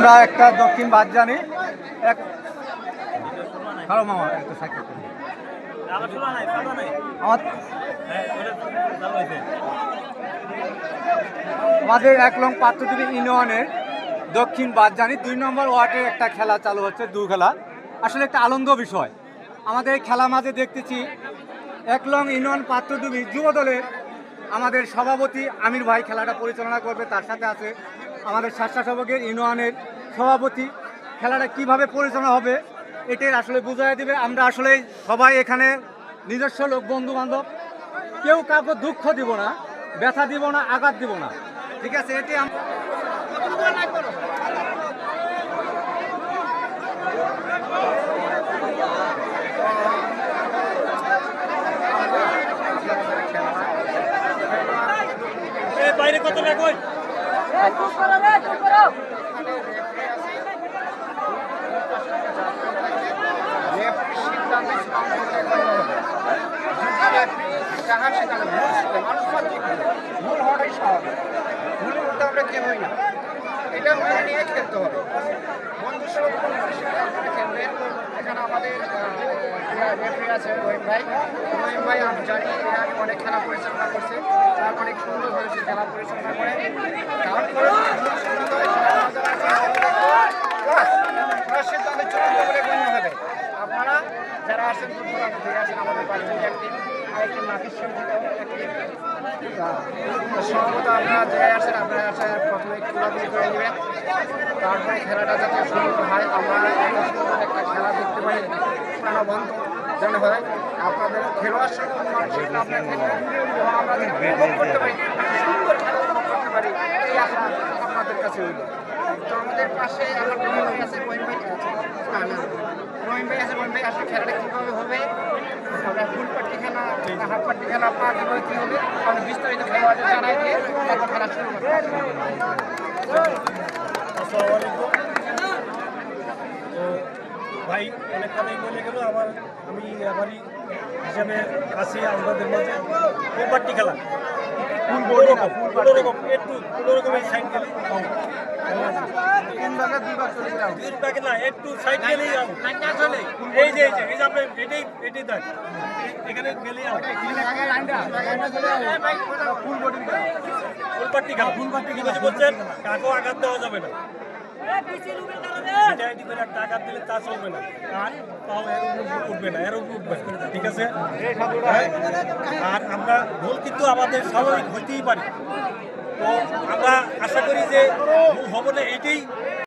আমরা একটা দক্ষিণ বাদজানি এক কারো মামা একটা সাইকেল আমাদের 1 নং পাত্রদ্বীপ ইউনিয়নের দক্ষিণ বাদজানি 2 নম্বর ওয়ার্ডে একটা খেলা চালু হচ্ছে, দু খেলা। আসলে একটা আনন্দ বিষয়। আমাদের এই খেলা মাঝে দেখতেছি 1 নং ইউনিয়ন পাত্রদ্বীপ যুব দলের আমাদের সভাপতি আমির ভাই খেলাটা পরিচালনা করবে, তার সাথে আছে আমাদের স্বেচ্ছাসেবকের ইউনিয়নের সভাপতি। খেলাটা কিভাবে পরিচালনা হবে এটাই আসলে বুঝাই দিবে। আমরা আসলে সবাই এখানে নিজস্ব লোক, বন্ধু বান্ধব, কেউ কাউকে দুঃখ দিব না, ব্যথা দিব না, আঘাত দিব না, ঠিক আছে? এটি বাইরে কত না কই এটা মেনে নিয়ে খেলতে হবে। বন্ধু সুলভ খেলবেন। এখানে আমাদের রেফারি আছে রহিম ভাই। রহিম ভাই আমি জানি এর অনেক খেলা পরিচালনা করছে, তার অনেক সুন্দরভাবে সে খেলা পরিচালনা করে। তারপরে সিদ্ধান্ত চূড়ান্ত বলে গণ্য হবে। আপনারা যারা আসেন দূর থেকে আসেন, আমাদের বাড়িতে একদিন আরেকদিন নাকিশ্বর সম্ভবত আপনারা যারা আসেন, আপনারা আসেন প্রথমে খেলাধুলি করে নেবেন, তারপরে খেলাটা যাতে সুন্দর হয়, আমরা সুন্দর একটা খেলা দেখতে পাই, প্রাণবন্ত যেন হয়। আপনাদের খেলোয়াড় সঙ্গে মানসিকতা আপনার আমরা যেন উপভোগ করতে পারি, সুন্দর খেলা উপভোগ করতে পারি, এই আশা আপনাদের কাছে হইল। তো আমাদের পাশে আমার রহিম ভাই আছে, রহিম ভাই আছে, রহিম ভাই আছে। রহিম ভাই আসলে খেলাটা কীভাবে হবে, আমরা ফুল পার্টি খেলা না হাফ পার্টি খেলা, পা কীভাবে কী হবে, আমি বিস্তারিত খেলোয়াড়দের জানাই দিয়ে তারপর খেলা শুরু করবো। আসসালামু আলাইকুম। তো ভাই অনেক কথাই বলে গেল। আমি এবারই হিসাবে আছি আমাদের মাঝে কবাড্ডি খেলা, কোনো রকম এই সাইড গেলে দুই ভাগে না, একটু সাইড গেলেই এই যে আপনি এটাই দেখ, এখানে গেলেই ফুলপাট্টি খেলা। ফুলপাট্টি খেলা বলছেন কাকেও আঘাত দেওয়া যাবে না, একটা আঘাত দিলে তা চলবে না, আর তাও উঠবে না, এর উঠবে, ঠিক আছে? আর আমরা ভুল কিন্তু আমাদের স্বাভাবিক হইতেই পারি। তো আমরা আশা করি যে ভুল হবে না, এটাই